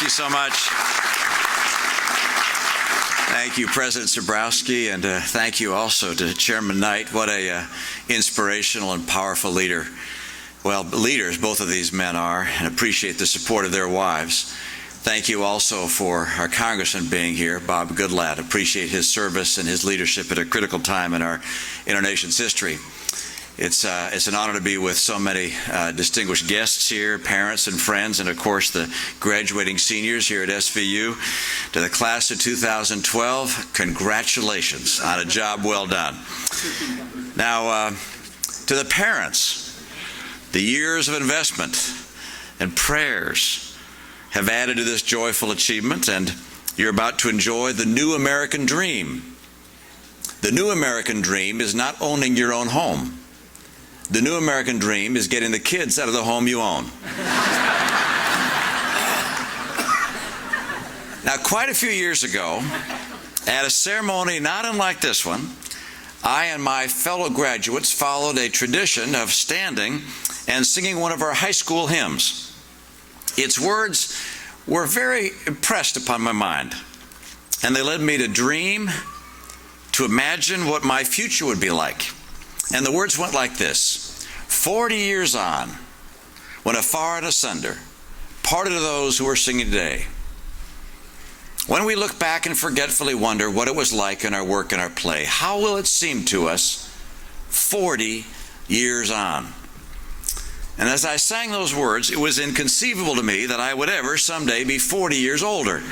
you so much. Thank you, President Zabrowski, and thank you also to Chairman Knight. What a inspirational and powerful leader. Well, leaders, both of these men are, and appreciate the support of their wives. Thank you also for our Congressman being here, Bob Goodlatte. Appreciate his service and his leadership at a critical time in our nation's history. It's an honor to be with so many distinguished guests here, parents and friends, and of course the graduating seniors here at SVU. To the class of 2012, congratulations on a job well done. Now, to the parents, the years of investment and prayers have added to this joyful achievement, and you're about to enjoy the new American dream. The new American dream is not owning your own home. The new American dream is getting the kids out of the home you own. Now, quite a few years ago, at a ceremony not unlike this one, I and my fellow graduates followed a tradition of standing and singing one of our high school hymns. Its words were very impressed upon my mind, and they led me to dream, to imagine what my future would be like. And the words went like this: 40 years on, when afar and asunder, parted are those who are singing today. When we look back and forgetfully wonder what it was like in our work and our play, how will it seem to us 40 years on? And as I sang those words, it was inconceivable to me that I would ever someday be 40 years older.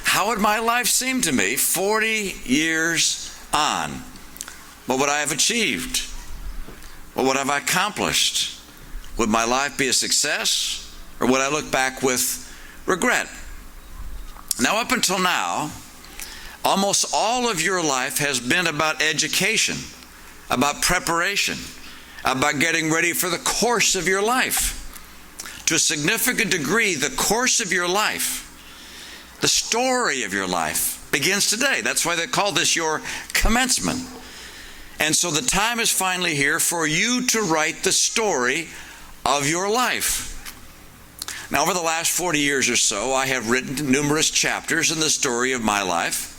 How would my life seem to me 40 years on? What would I have achieved? What would I have accomplished? Would my life be a success, or would I look back with regret? Now, up until now, almost all of your life has been about education, about preparation, about getting ready for the course of your life. To a significant degree, the course of your life, the story of your life, begins today. That's why they call this your commencement. And so the time is finally here for you to write the story of your life. Now, over the last 40 years or so, I have written numerous chapters in the story of my life.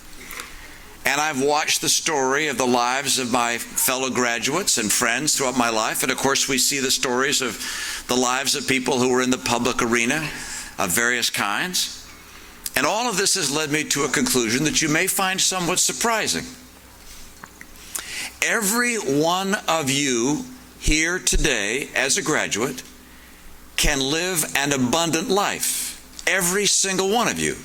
And I've watched the story of the lives of my fellow graduates and friends throughout my life. And of course, we see the stories of the lives of people who were in the public arena of various kinds. And all of this has led me to a conclusion that you may find somewhat surprising. Every one of you here today as a graduate can live an abundant life. Every single one of you.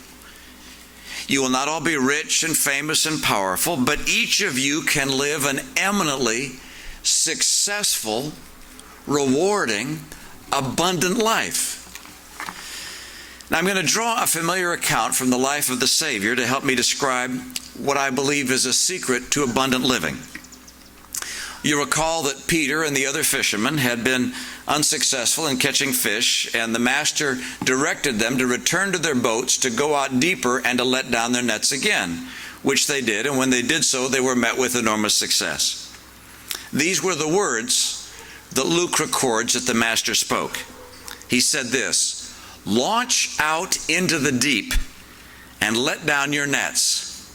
You will not all be rich and famous and powerful, but each of you can live an eminently successful, rewarding, abundant life. Now, I'm going to draw a familiar account from the life of the Savior to help me describe what I believe is a secret to abundant living. You recall that Peter and the other fishermen had been unsuccessful in catching fish, and the master directed them to return to their boats, to go out deeper, and to let down their nets again, which they did, and when they did so, they were met with enormous success. These were the words that Luke records that the master spoke. He said this: "Launch out into the deep and let down your nets."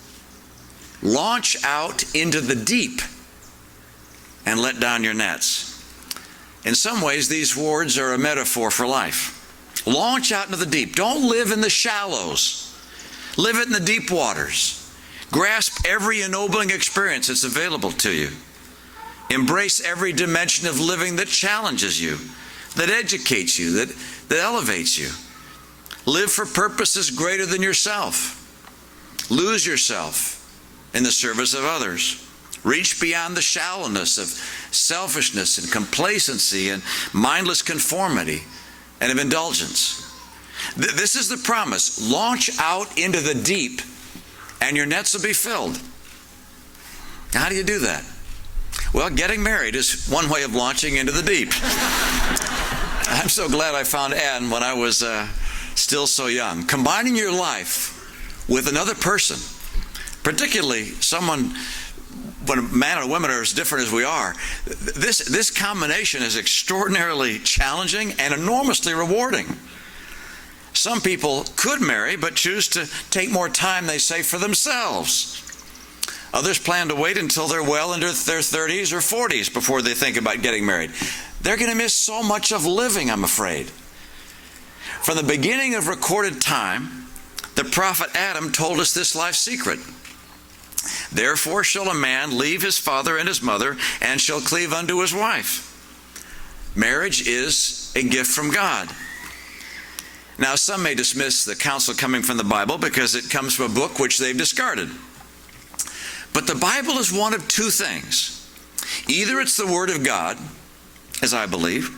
Launch out into the deep and let down your nets. In some ways, these words are a metaphor for life. Launch out into the deep. Don't live in the shallows. Live it in the deep waters. Grasp every ennobling experience that's available to you. Embrace every dimension of living that challenges you, that educates you, that elevates you. Live for purposes greater than yourself. Lose yourself in the service of others. Reach beyond the shallowness of selfishness and complacency and mindless conformity and of indulgence. This is the promise. Launch out into the deep and your nets will be filled. How do you do that? Well, getting married is one way of launching into the deep. I'm so glad I found Ann when I was still so young. Combining your life with another person, particularly someone, when a man or women are as different as we are, this combination is extraordinarily challenging and enormously rewarding. Some people could marry but choose to take more time, they say, for themselves. Others plan to wait until they're well into their 30s or 40s before they think about getting married. They're going to miss so much of living, I'm afraid. From the beginning of recorded time, the prophet Adam told us this life secret. Therefore shall a man leave his father and his mother, and shall cleave unto his wife. Marriage is a gift from God. Now, some may dismiss the counsel coming from the Bible because it comes from a book which they've discarded. But the Bible is one of two things. Either it's the Word of God, as I believe,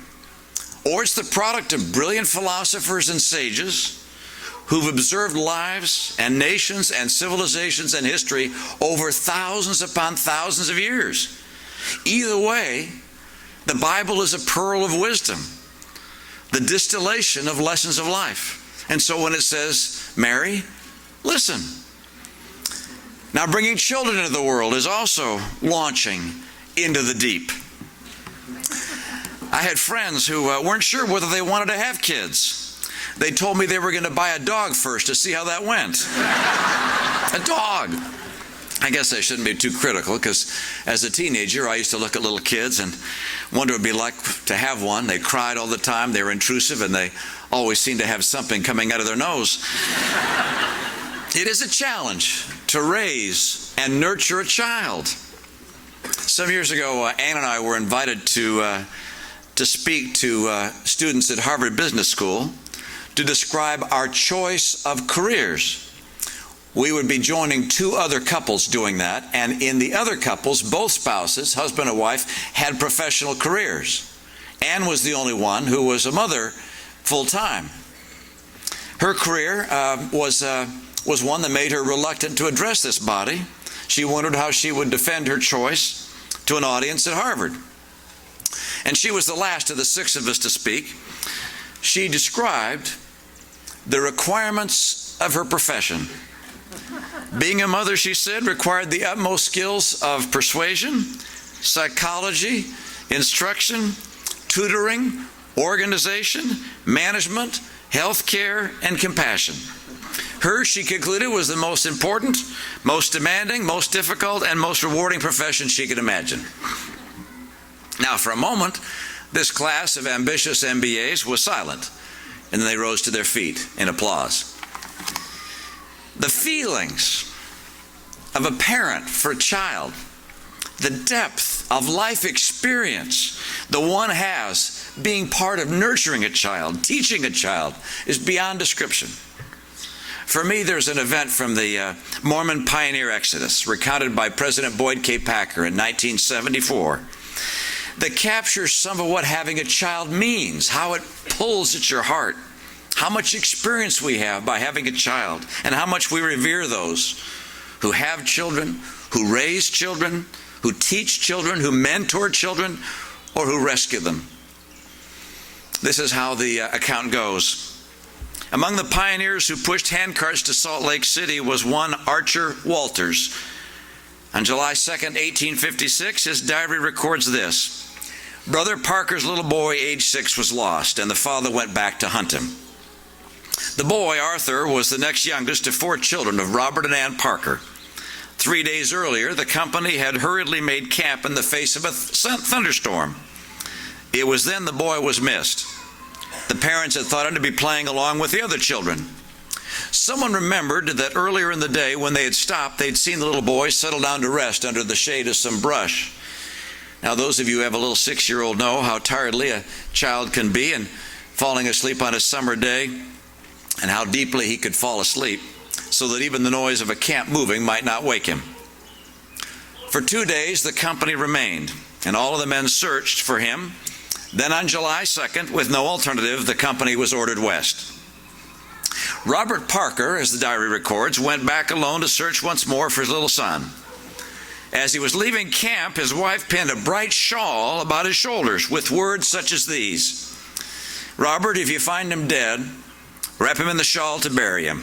or it's the product of brilliant philosophers and sages who've observed lives and nations and civilizations and history over thousands upon thousands of years. Either way, the Bible is a pearl of wisdom, the distillation of lessons of life. And so when it says, marry, listen. Now, bringing children into the world is also launching into the deep. I had friends who weren't sure whether they wanted to have kids. They told me they were going to buy a dog first to see how that went. A dog. I guess I shouldn't be too critical, because as a teenager, I used to look at little kids and wonder what it would be like to have one. They cried all the time, they were intrusive, and they always seemed to have something coming out of their nose. It is a challenge to raise and nurture a child. Some years ago, Ann and I were invited to speak to students at Harvard Business School to describe our choice of careers. We would be joining two other couples doing that, and in the other couples, both spouses, husband and wife, had professional careers. Ann was the only one who was a mother full-time. Her career was one that made her reluctant to address this body. She wondered how she would defend her choice to an audience at Harvard. And she was the last of the six of us to speak. She described the requirements of her profession. Being a mother, she said, required the utmost skills of persuasion, psychology, instruction, tutoring, organization, management, healthcare, and compassion. Hers, she concluded, was the most important, most demanding, most difficult, and most rewarding profession she could imagine. Now, for a moment, this class of ambitious MBAs was silent, and then they rose to their feet in applause. The feelings of a parent for a child, the depth of life experience the one has being part of nurturing a child, teaching a child, is beyond description. For me, there's an event from the Mormon pioneer exodus recounted by President Boyd K. Packer in 1974 that captures some of what having a child means, how it pulls at your heart, how much experience we have by having a child, and how much we revere those who have children, who raise children, who teach children, who mentor children, or who rescue them. This is how the account goes. Among the pioneers who pushed handcarts to Salt Lake City was one Archer Walters. On July 2nd, 1856, his diary records this. Brother Parker's little boy, age 6, was lost, and the father went back to hunt him. The boy, Arthur, was the next youngest of 4 children of Robert and Ann Parker. 3 days earlier, the company had hurriedly made camp in the face of a thunderstorm. It was then the boy was missed. The parents had thought him to be playing along with the other children. Someone remembered that earlier in the day when they had stopped, they'd seen the little boy settle down to rest under the shade of some brush. Now, those of you who have a little 6-year-old know how tiredly a child can be and falling asleep on a summer day, and how deeply he could fall asleep, so that even the noise of a camp moving might not wake him. For 2 days, the company remained, and all of the men searched for him. Then on July 2nd, with no alternative, the company was ordered west. Robert Parker, as the diary records, went back alone to search once more for his little son. As he was leaving camp, his wife pinned a bright shawl about his shoulders with words such as these: Robert, if you find him dead, wrap him in the shawl to bury him.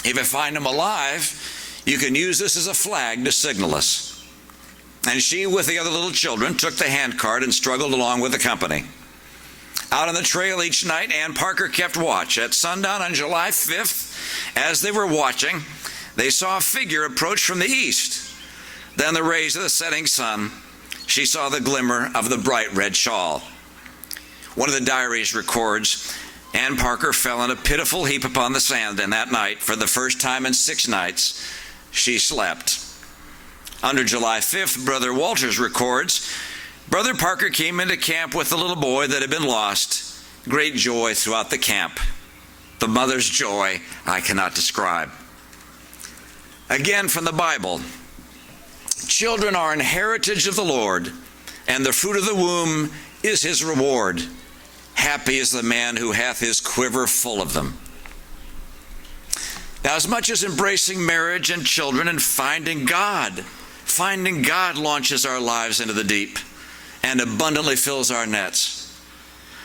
If you find him alive, you can use this as a flag to signal us. And she, with the other little children, took the handcart and struggled along with the company. Out on the trail each night, Ann Parker kept watch. At sundown on July 5th, as they were watching, they saw a figure approach from the east. Then the rays of the setting sun, she saw the glimmer of the bright red shawl. One of the diaries records, Ann Parker fell in a pitiful heap upon the sand, and that night, for the first time in 6 nights, she slept. Under July 5th, Brother Walters records, Brother Parker came into camp with the little boy that had been lost. Great joy throughout the camp. The mother's joy I cannot describe. Again from the Bible, children are an heritage of the Lord, and the fruit of the womb is his reward. Happy is the man who hath his quiver full of them. Now, as much as embracing marriage and children and finding God launches our lives into the deep and abundantly fills our nets.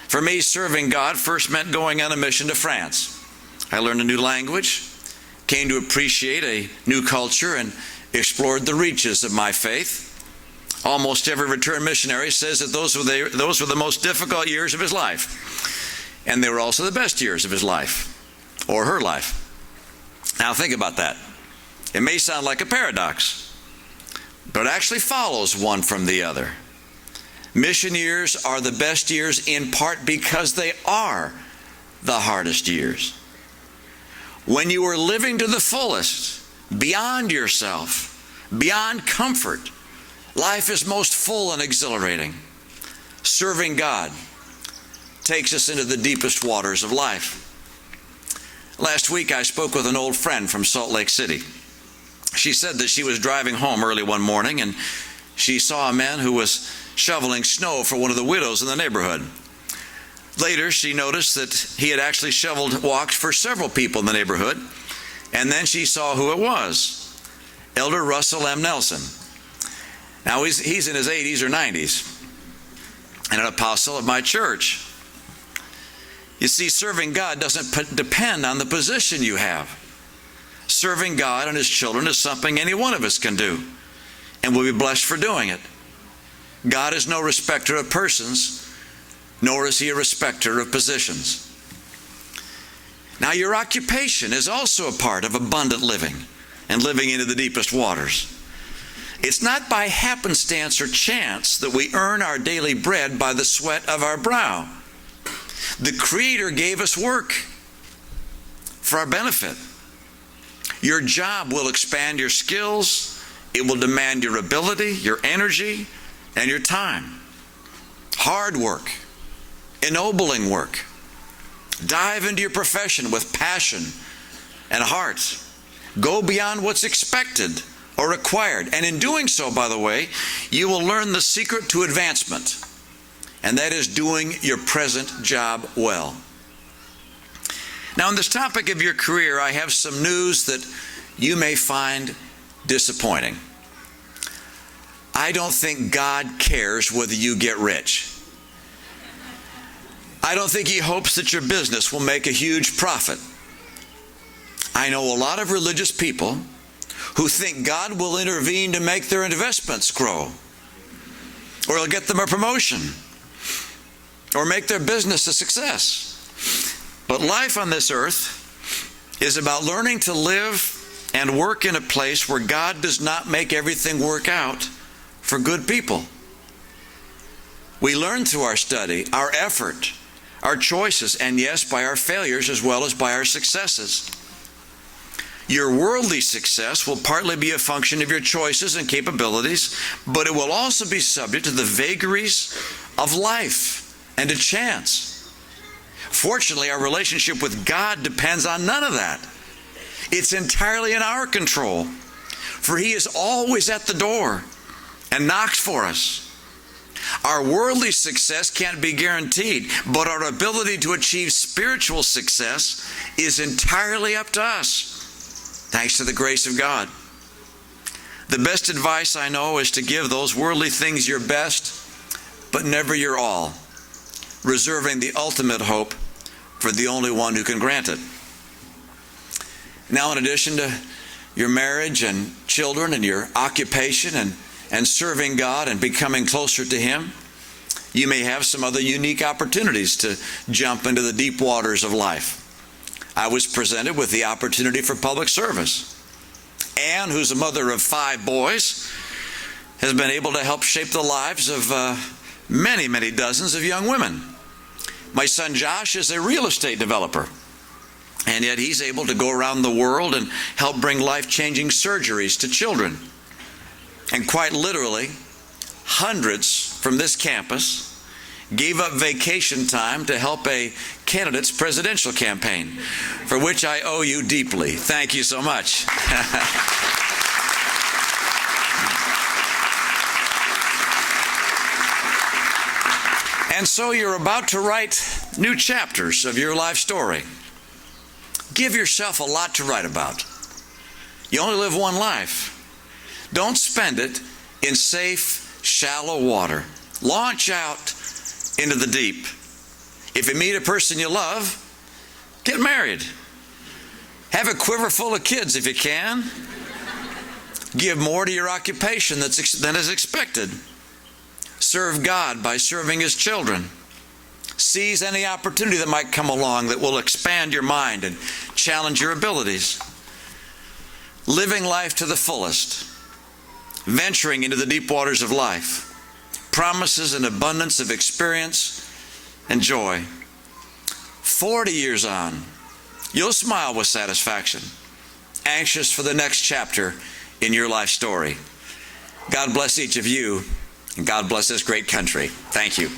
For me, serving God first meant going on a mission to France. I learned a new language, came to appreciate a new culture, and explored the reaches of my faith. Almost every return missionary says that those were the most difficult years of his life. And they were also the best years of his life, or her life. Now think about that. It may sound like a paradox, but it actually follows one from the other. Mission years are the best years in part because they are the hardest years. When you are living to the fullest, beyond yourself, beyond comfort, life is most full and exhilarating. Serving God takes us into the deepest waters of life. Last week I spoke with an old friend from Salt Lake City. She said that she was driving home early one morning and she saw a man who was shoveling snow for one of the widows in the neighborhood. Later she noticed that he had actually shoveled walks for several people in the neighborhood, and then she saw who it was. Elder Russell M. Nelson. Now he's in his 80s or 90s and an apostle of my church. You see, serving God doesn't depend on the position you have. Serving God and his children is something any one of us can do, and we'll be blessed for doing it. God is no respecter of persons, nor is he a respecter of positions. Now, your occupation is also a part of abundant living and living into the deepest waters. It's not by happenstance or chance that we earn our daily bread by the sweat of our brow. The Creator gave us work for our benefit. Your job will expand your skills. It will demand your ability, your energy, and your time. Hard work, ennobling work. Dive into your profession with passion and heart. Go beyond what's expected or required. And in doing so, by the way, you will learn the secret to advancement, and that is doing your present job well. Now, on this topic of your career, I have some news that you may find disappointing. I don't think God cares whether you get rich. I don't think he hopes that your business will make a huge profit. I know a lot of religious people who think God will intervene to make their investments grow, or he'll get them a promotion, or make their business a success. But life on this earth is about learning to live and work in a place where God does not make everything work out for good people. We learn through our study, our effort, our choices, and yes, by our failures as well as by our successes. Your worldly success will partly be a function of your choices and capabilities, but it will also be subject to the vagaries of life and to chance. Fortunately, our relationship with God depends on none of that. It's entirely in our control, for he is always at the door and knocks for us. Our worldly success can't be guaranteed, but our ability to achieve spiritual success is entirely up to us, thanks to the grace of God. The best advice I know is to give those worldly things your best, but never your all, reserving the ultimate hope for the only one who can grant it. Now, in addition to your marriage and children and your occupation and serving God and becoming closer to him, You may have some other unique opportunities to jump into the deep waters of life. I was presented with the opportunity for public service. Anne, who's a mother of 5 boys, has been able to help shape the lives of many, many dozens of young women. My son Josh is a real estate developer, and yet he's able to go around the world and help bring life-changing surgeries to children. And quite literally, hundreds from this campus gave up vacation time to help a candidate's presidential campaign, for which I owe you deeply. Thank you so much. And so you're about to write new chapters of your life story. Give yourself a lot to write about. You only live one life. Don't spend it in safe, shallow water. Launch out into the deep. If you meet a person you love, get married. Have a quiver full of kids if you can. Give more to your occupation than is expected. Serve God by serving His children. Seize any opportunity that might come along that will expand your mind and challenge your abilities. Living life to the fullest. Venturing into the deep waters of life promises an abundance of experience and joy. 40 years on, you'll smile with satisfaction, anxious for the next chapter in your life story. God bless each of you, and God bless this great country. Thank you.